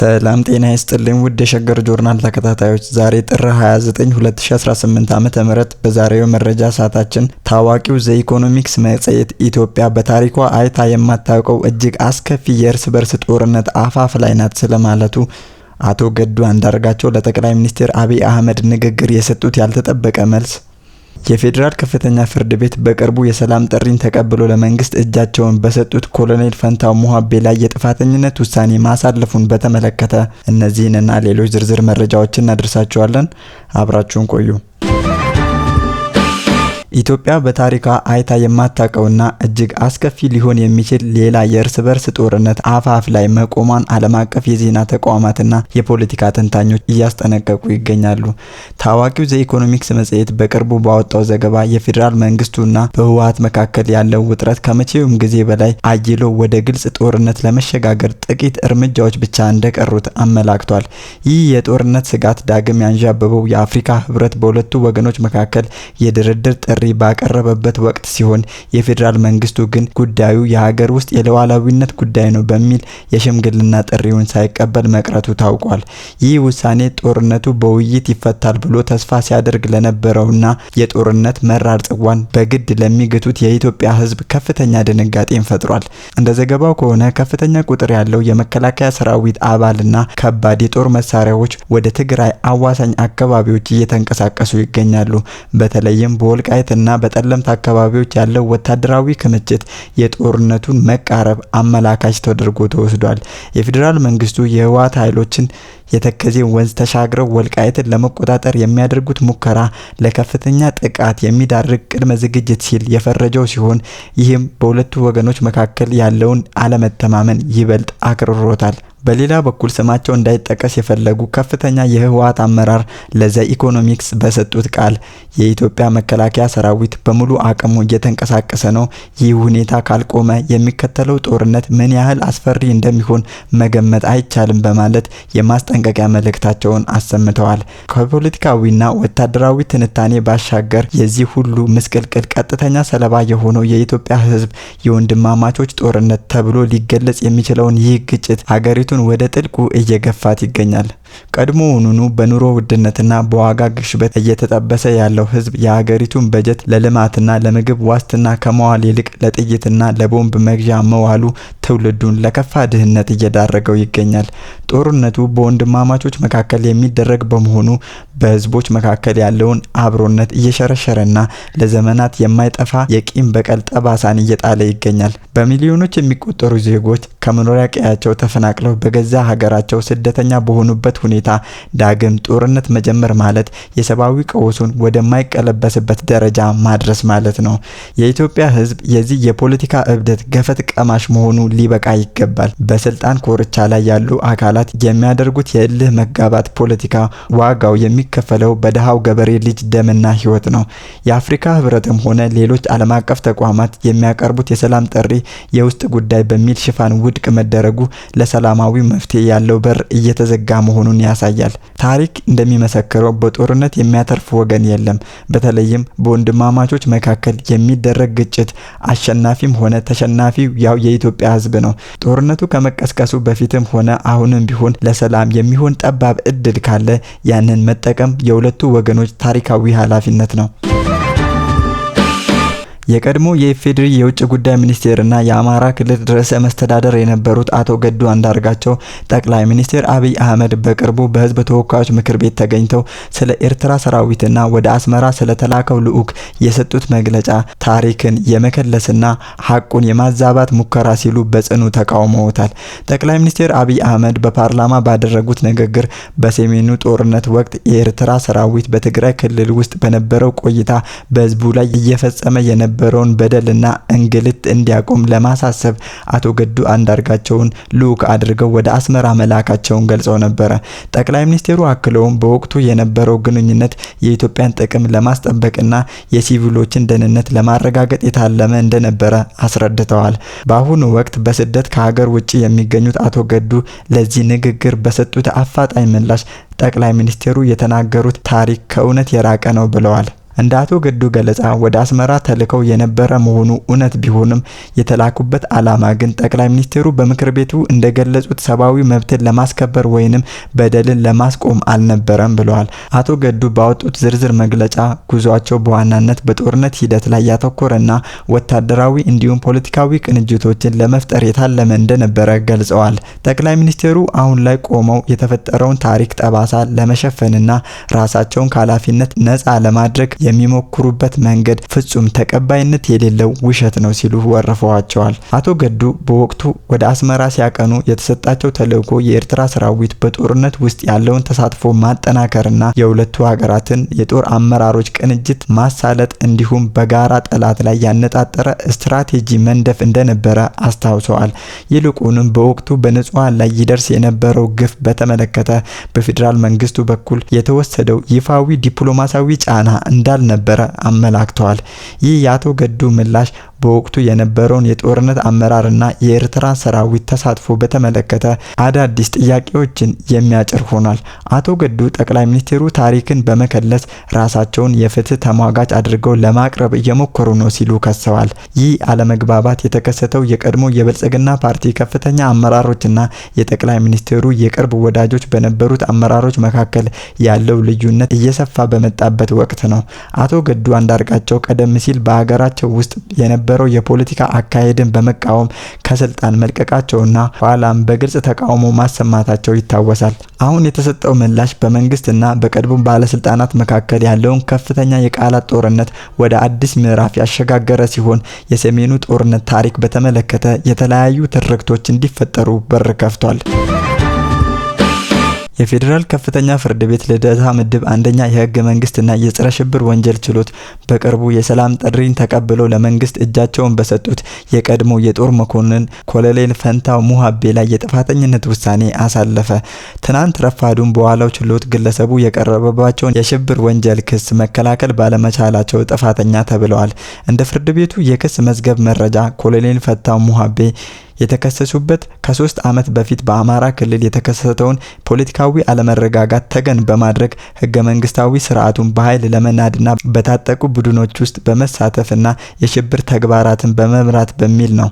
ሰላም ጤና ይስጥልኝ ውድ የሸገር ጆርናል ተከታታዮች፣ ዛሬ ጥር 29 2018 ዓ.ም በዛሬው መረጃ ሰዓታችን ታዋቂው ዘ ኢኮኖሚክስ መጽሔት ኢትዮጵያ በታሪኳ አይታ የማታውቀው እጅግ አስከፊ የእርስ በርስ ጦርነት አፋፍ ላይ ናት ስለማለቱ፣ አቶ ገዱ አንዳርጋቸው ለጠቅላይ ሚኒስትር አብይ አህመድ ንግግር የሰጡት ያልተጠበቀ መልስ፣ የፌዴራል ከፍተኛ ፍርድ ቤት በቅርቡ የሰላም ጥሪን ተቀብሎ ለመንግስት እጃቸውን በሰጡት ኮሎኔል ፈንታው ሙሃቤ ላይ የጥፋተኝነት ውሳኔ ማሳለፉን በተመለከተ እነዚህንና ሌሎች ዝርዝር መረጃዎችን እናደርሳችኋለን። አብራችሁን ቆዩ። ኢትዮጵያ በታሪኳ አይታ የማታውቀውና እጅግ አስከፊ ሊሆን የሚችል ሌላ የእርስ በርስ ጦርነት አፋፍ ላይ መቆሟን ዓለም አቀፍ የዜና ተቋማትና የፖለቲካ ተንታኞች እያስጠነቀቁ ይገኛሉ። ታዋቂው ዘ ኢኮኖሚክስ መጽሔት በቅርቡ ባወጣው ዘገባ የፌዴራል መንግስቱና በህወሓት መካከል ያለው ውጥረት ከመቼውም ጊዜ በላይ አይሎ ወደ ግልጽ ጦርነት ለመሸጋገር ጥቂት እርምጃዎች ብቻ እንደቀሩት አመላክቷል። ይህ የጦርነት ስጋት ዳግም ያንዣበበው የአፍሪካ ህብረት በሁለቱ ወገኖች መካከል የድርድር ጥሪ ባቀረበበት ወቅት ሲሆን የፌዴራል መንግስቱ ግን ጉዳዩ የሀገር ውስጥ የሉዓላዊነት ጉዳይ ነው በሚል የሽምግልና ጥሪውን ሳይቀበል መቅረቱ ታውቋል። ይህ ውሳኔ ጦርነቱ በውይይት ይፈታል ብሎ ተስፋ ሲያደርግ ለነበረውና የጦርነት መራር ጽዋን በግድ ለሚገቱት የኢትዮጵያ ህዝብ ከፍተኛ ድንጋጤን ፈጥሯል። እንደ ዘገባው ከሆነ ከፍተኛ ቁጥር ያለው የመከላከያ ሰራዊት አባልና ከባድ የጦር መሳሪያዎች ወደ ትግራይ አዋሳኝ አካባቢዎች እየተንቀሳቀሱ ይገኛሉ። በተለይም በወልቃይት እና በጠለምት አካባቢዎች ያለው ወታደራዊ ክምችት የጦርነቱን መቃረብ አመላካች ተደርጎ ተወስዷል። የፌዴራል መንግስቱ የህወሓት ኃይሎችን የተከዜ ወንዝ ተሻግረው ወልቃይትን ለመቆጣጠር የሚያደርጉት ሙከራ ለከፍተኛ ጥቃት የሚዳርግ ቅድመ ዝግጅት ሲል የፈረጀው ሲሆን ይህም በሁለቱ ወገኖች መካከል ያለውን አለመተማመን ይበልጥ አክርሮታል። በሌላ በኩል ስማቸው እንዳይጠቀስ የፈለጉ ከፍተኛ የህወሓት አመራር ለዘ ኢኮኖሚክስ በሰጡት ቃል የኢትዮጵያ መከላከያ ሰራዊት በሙሉ አቅሙ እየተንቀሳቀሰ ነው፣ ይህ ሁኔታ ካልቆመ የሚከተለው ጦርነት ምን ያህል አስፈሪ እንደሚሆን መገመት አይቻልም በማለት የማስጠንቀቂያ መልእክታቸውን አሰምተዋል። ከፖለቲካዊና ወታደራዊ ትንታኔ ባሻገር የዚህ ሁሉ ምስቅልቅል ቀጥተኛ ሰለባ የሆነው የኢትዮጵያ ህዝብ የወንድማማቾች ጦርነት ተብሎ ሊገለጽ የሚችለውን ይህ ግጭት ሀገሪቱ ወደ ጥልቁ እየገፋት ይገኛል። ቀድሞውኑ በኑሮ ውድነትና በዋጋ ግሽበት እየተጠበሰ ያለው ህዝብ የሀገሪቱን በጀት ለልማትና ለምግብ ዋስትና ከመዋል ይልቅ ለጥይትና ለቦምብ መግዣ መዋሉ ትውልዱን ለከፋ ድህነት እየዳረገው ይገኛል። ጦርነቱ በወንድማማቾች መካከል የሚደረግ በመሆኑ በህዝቦች መካከል ያለውን አብሮነት እየሸረሸረና ለዘመናት የማይጠፋ የቂም በቀል ጠባሳን እየጣለ ይገኛል። በሚሊዮኖች የሚቆጠሩ ዜጎች ከመኖሪያ ቀያቸው ተፈናቅለው በገዛ ሀገራቸው ስደተኛ በሆኑበት ሁኔታ ዳግም ጦርነት መጀመር ማለት የሰብአዊ ቀውሱን ወደማይቀለበስበት ደረጃ ማድረስ ማለት ነው። የኢትዮጵያ ህዝብ የዚህ የፖለቲካ እብደት ገፈት ቀማሽ መሆኑ ሊበቃ ይገባል። በስልጣን ኮርቻ ላይ ያሉ አካላት የሚያደርጉት የእልህ መጋባት ፖለቲካ ዋጋው የሚከፈለው በደሃው ገበሬ ልጅ ደምና ህይወት ነው። የአፍሪካ ህብረትም ሆነ ሌሎች ዓለም አቀፍ ተቋማት የሚያቀርቡት የሰላም ጥሪ የውስጥ ጉዳይ በሚል ሽፋን ውድቅ መደረጉ ለሰላማዊ መፍትሄ ያለው በር እየተዘጋ መሆኑን ያሳያል። ታሪክ እንደሚመሰክረው በጦርነት የሚያተርፍ ወገን የለም። በተለይም በወንድማማቾች መካከል የሚደረግ ግጭት አሸናፊም ሆነ ተሸናፊው ያው የኢትዮጵያ ህዝብ ነው። ጦርነቱ ከመቀስቀሱ በፊትም ሆነ አሁንም ቢሆን ለሰላም የሚሆን ጠባብ እድል ካለ ያንን መጠቀም የሁለቱ ወገኖች ታሪካዊ ኃላፊነት ነው። የቀድሞ የኢፌዴሪ የውጭ ጉዳይ ሚኒስቴርና የአማራ ክልል ርዕሰ መስተዳደር የነበሩት አቶ ገዱ አንዳርጋቸው ጠቅላይ ሚኒስትር አብይ አህመድ በቅርቡ በህዝብ ተወካዮች ምክር ቤት ተገኝተው ስለ ኤርትራ ሰራዊትና ወደ አስመራ ስለተላከው ልዑክ የሰጡት መግለጫ ታሪክን የመከለስና ሐቁን የማዛባት ሙከራ ሲሉ በጽኑ ተቃውመውታል። ጠቅላይ ሚኒስትር አብይ አህመድ በፓርላማ ባደረጉት ንግግር በሰሜኑ ጦርነት ወቅት የኤርትራ ሰራዊት በትግራይ ክልል ውስጥ በነበረው ቆይታ በህዝቡ ላይ እየፈጸመ የነበረውን በደልና እንግልት እንዲያቆም ለማሳሰብ አቶ ገዱ አንዳርጋቸውን ልዑክ አድርገው ወደ አስመራ መላካቸውን ገልጸው ነበር። ጠቅላይ ሚኒስትሩ አክለውም በወቅቱ የነበረው ግንኙነት የኢትዮጵያን ጥቅም ለማስጠበቅና የሲቪሎችን ደህንነት ለማረጋገጥ የታለመ እንደነበረ አስረድተዋል። በአሁኑ ወቅት በስደት ከሀገር ውጭ የሚገኙት አቶ ገዱ ለዚህ ንግግር በሰጡት አፋጣኝ ምላሽ ጠቅላይ ሚኒስትሩ የተናገሩት ታሪክ ከእውነት የራቀ ነው ብለዋል። እንደ አቶ ገዱ ገለጻ ወደ አስመራ ተልከው የነበረ መሆኑ እውነት ቢሆንም የተላኩበት ዓላማ ግን ጠቅላይ ሚኒስትሩ በምክር ቤቱ እንደገለጹት ሰብአዊ መብትን ለማስከበር ወይንም በደልን ለማስቆም አልነበረም ብለዋል። አቶ ገዱ ባወጡት ዝርዝር መግለጫ ጉዟቸው በዋናነት በጦርነት ሂደት ላይ ያተኮረና ወታደራዊ እንዲሁም ፖለቲካዊ ቅንጅቶችን ለመፍጠር የታለመ እንደነበረ ገልጸዋል። ጠቅላይ ሚኒስትሩ አሁን ላይ ቆመው የተፈጠረውን ታሪክ ጠባሳ ለመሸፈንና ራሳቸውን ከኃላፊነት ነፃ ለማድረግ የሚሞክሩበት መንገድ ፍጹም ተቀባይነት የሌለው ውሸት ነው ሲሉ ወርፈዋቸዋል። አቶ ገዱ በወቅቱ ወደ አስመራ ሲያቀኑ የተሰጣቸው ተልዕኮ የኤርትራ ሰራዊት በጦርነት ውስጥ ያለውን ተሳትፎ ማጠናከርና የሁለቱ ሀገራትን የጦር አመራሮች ቅንጅት ማሳለጥ እንዲሁም በጋራ ጠላት ላይ ያነጣጠረ ስትራቴጂ መንደፍ እንደነበረ አስታውሰዋል። ይልቁንም በወቅቱ በንጹሃን ላይ ይደርስ የነበረው ግፍ በተመለከተ በፌዴራል መንግስቱ በኩል የተወሰደው ይፋዊ ዲፕሎማሲያዊ ጫና እንዳልነበረ አመላክተዋል። ይህ የአቶ ገዱ ምላሽ በወቅቱ የነበረውን የጦርነት አመራርና የኤርትራ ሰራዊት ተሳትፎ በተመለከተ አዳዲስ ጥያቄዎችን የሚያጭር ሆኗል። አቶ ገዱ ጠቅላይ ሚኒስትሩ ታሪክን በመከለስ ራሳቸውን የፍትህ ተሟጋች አድርገው ለማቅረብ እየሞከሩ ነው ሲሉ ከሰዋል። ይህ አለመግባባት የተከሰተው የቀድሞ የብልጽግና ፓርቲ ከፍተኛ አመራሮችና የጠቅላይ ሚኒስትሩ የቅርብ ወዳጆች በነበሩት አመራሮች መካከል ያለው ልዩነት እየሰፋ በመጣበት ወቅት ነው። አቶ ገዱ አንዳርጋቸው ቀደም ሲል በሀገራቸው ውስጥ የነበረው የፖለቲካ አካሄድን በመቃወም ከስልጣን መልቀቃቸውና ኋላም በግልጽ ተቃውሞ ማሰማታቸው ይታወሳል። አሁን የተሰጠው ምላሽ በመንግስትና በቀድሞ ባለስልጣናት መካከል ያለውን ከፍተኛ የቃላት ጦርነት ወደ አዲስ ምዕራፍ ያሸጋገረ ሲሆን የሰሜኑ ጦርነት ታሪክ በተመለከተ የተለያዩ ትርክቶች እንዲፈጠሩ በር ከፍቷል። የፌዴራል ከፍተኛ ፍርድ ቤት ልደታ ምድብ አንደኛ የህገ መንግስትና የጸረ ሽብር ወንጀል ችሎት በቅርቡ የሰላም ጥሪን ተቀብለው ለመንግስት እጃቸውን በሰጡት የቀድሞ የጦር መኮንን ኮሎኔል ፈንታው ሙሃቤ ላይ የጥፋተኝነት ውሳኔ አሳለፈ። ትናንት ረፋዱን በዋለው ችሎት ግለሰቡ የቀረበባቸውን የሽብር ወንጀል ክስ መከላከል ባለመቻላቸው ጥፋተኛ ተብለዋል። እንደ ፍርድ ቤቱ የክስ መዝገብ መረጃ ኮሎኔል ፈንታው ሙሃቤ የተከሰሱበት ከ3 ዓመት በፊት በአማራ ክልል የተከሰተውን ፖለቲካዊ አለመረጋጋት ተገን በማድረግ ህገ መንግስታዊ ስርዓቱን በኃይል ለመናድና በታጠቁ ቡድኖች ውስጥ በመሳተፍና የሽብር ተግባራትን በመምራት በሚል ነው።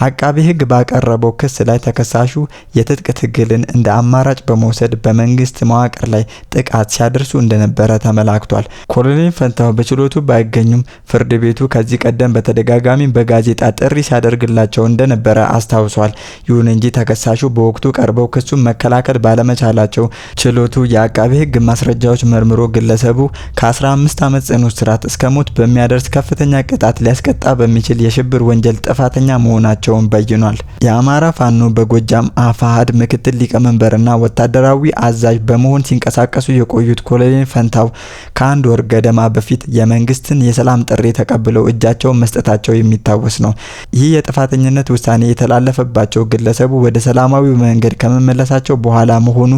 አቃቤ ህግ ባቀረበው ክስ ላይ ተከሳሹ የትጥቅ ትግልን እንደ አማራጭ በመውሰድ በመንግስት መዋቅር ላይ ጥቃት ሲያደርሱ እንደነበረ ተመላክቷል። ኮሎኔል ፈንታው በችሎቱ ባይገኙም ፍርድ ቤቱ ከዚህ ቀደም በተደጋጋሚ በጋዜጣ ጥሪ ሲያደርግላቸው እንደነበረ አስታውሷል። ይሁን እንጂ ተከሳሹ በወቅቱ ቀርበው ክሱን መከላከል ባለመቻላቸው ችሎቱ የአቃቤ ህግ ማስረጃዎች መርምሮ ግለሰቡ ከ15 ዓመት ጽኑ እስራት እስከ ሞት በሚያደርስ ከፍተኛ ቅጣት ሊያስቀጣ በሚችል የሽብር ወንጀል ጥፋተኛ መሆናቸውን በይኗል። የአማራ ፋኖ በጎጃም አፋሃድ ምክትል ሊቀመንበርና ወታደራዊ አዛዥ በመሆን ሲንቀሳቀሱ የቆዩት ኮሎኔል ፈንታው ከአንድ ወር ገደማ በፊት የመንግስትን የሰላም ጥሪ ተቀብለው እጃቸውን መስጠታቸው የሚታወስ ነው። ይህ የጥፋተኝነት ውሳኔ የተላለፈባቸው ግለሰቡ ወደ ሰላማዊ መንገድ ከመመለሳቸው በኋላ መሆኑ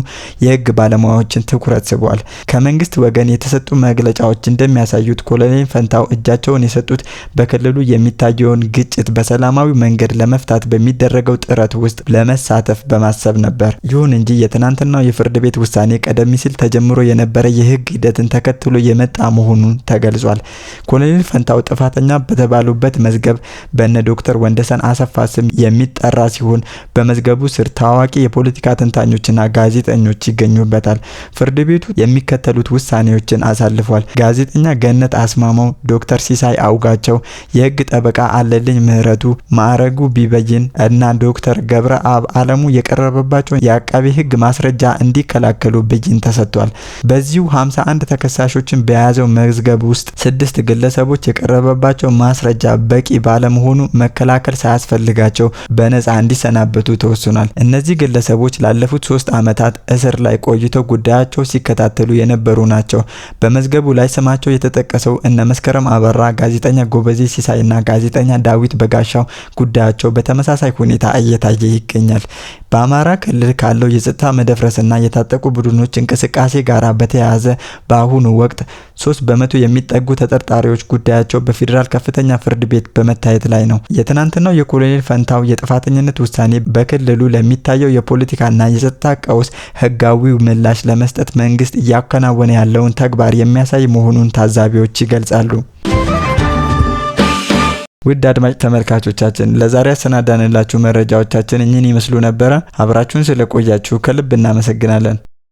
የህግ ባለሙያዎችን ትኩረት ስቧል። ከመንግስት ወገን የተሰጡ መግለጫዎች እንደሚያሳዩት ኮሎኔል ፈንታው እጃቸውን የሰጡት በክልሉ የሚታየውን ግጭት በሰላማዊ መንገድ ለመፍታት በሚደረገው ጥረት ውስጥ ለመሳተፍ በማሰብ ነበር። ይሁን እንጂ የትናንትናው የፍርድ ቤት ውሳኔ ቀደም ሲል ተጀምሮ የነበረ የህግ ሂደትን ተከትሎ የመጣ መሆኑን ተገልጿል። ኮሎኔል ፈንታው ጥፋተኛ በተባሉበት መዝገብ በእነ ዶክተር ወንደሰን አሰፋ ስም የሚጠራ ሲሆን በመዝገቡ ስር ታዋቂ የፖለቲካ ተንታኞችና ጋዜጠኞች ይገኙበታል። ፍርድ ቤቱ የሚከተሉት ውሳኔዎችን አሳልፏል። ጋዜጠኛ ገነት አስማማው፣ ዶክተር ሲሳይ አውጋቸው፣ የህግ ጠበቃ አለልኝ ምህረቱ፣ ማዕረጉ ቢበይን እና ዶክተር ገብረ አብ አለሙ የቀረበባቸውን የአቃቤ ህግ ማስረጃ እንዲከላከሉ ብይን ተሰጥቷል። በዚሁ 51 ተከሳሾችን በያዘው መዝገብ ውስጥ 6 ግለሰቦች የቀረበባቸው ማስረጃ በቂ ባለመሆኑ መከላከል ሳያስፈልጋቸው በነፃ እንዲሰናበቱ ተወስኗል። እነዚህ ግለሰቦች ላለፉት 3 ዓመታት እስር ላይ ቆይተው ጉዳያቸው ሲከታተሉ የነበሩ ናቸው። በመዝገቡ ላይ ስማቸው የተጠቀሰው እነ መስከረም አበራ፣ ጋዜጠኛ ጎበዜ ሲሳይና ጋዜጠኛ ዳዊት በጋሻው ጉዳያቸው በተመሳሳይ ሁኔታ እየታየ ይገኛል። በአማራ ክልል ካለው የጸጥታ መደፍረስና የታጠቁ ቡድኖች እንቅስቃሴ ጋር በተያያዘ በአሁኑ ወቅት 3% የሚጠጉ ተጠርጣሪዎች ጉዳያቸው በፌዴራል ከፍተኛ ፍርድ ቤት በመታየት ላይ ነው። የትናንትናው የኮሎኔል ፈንታው የጥፋተኝነት ውሳኔ በክልሉ ለሚታየው የፖለቲካና የጸጥታ ቀውስ ህጋዊ ምላሽ ለመስጠት መንግስት እያከናወነ ያለውን ተግባር የሚያሳይ መሆኑን ታዛቢዎች ይገልጻሉ። ውድ አድማጭ ተመልካቾቻችን ለዛሬ ያሰናዳንላችሁ መረጃዎቻችን እኚህን ይመስሉ ነበር። አብራችሁን ስለቆያችሁ ከልብ እናመሰግናለን።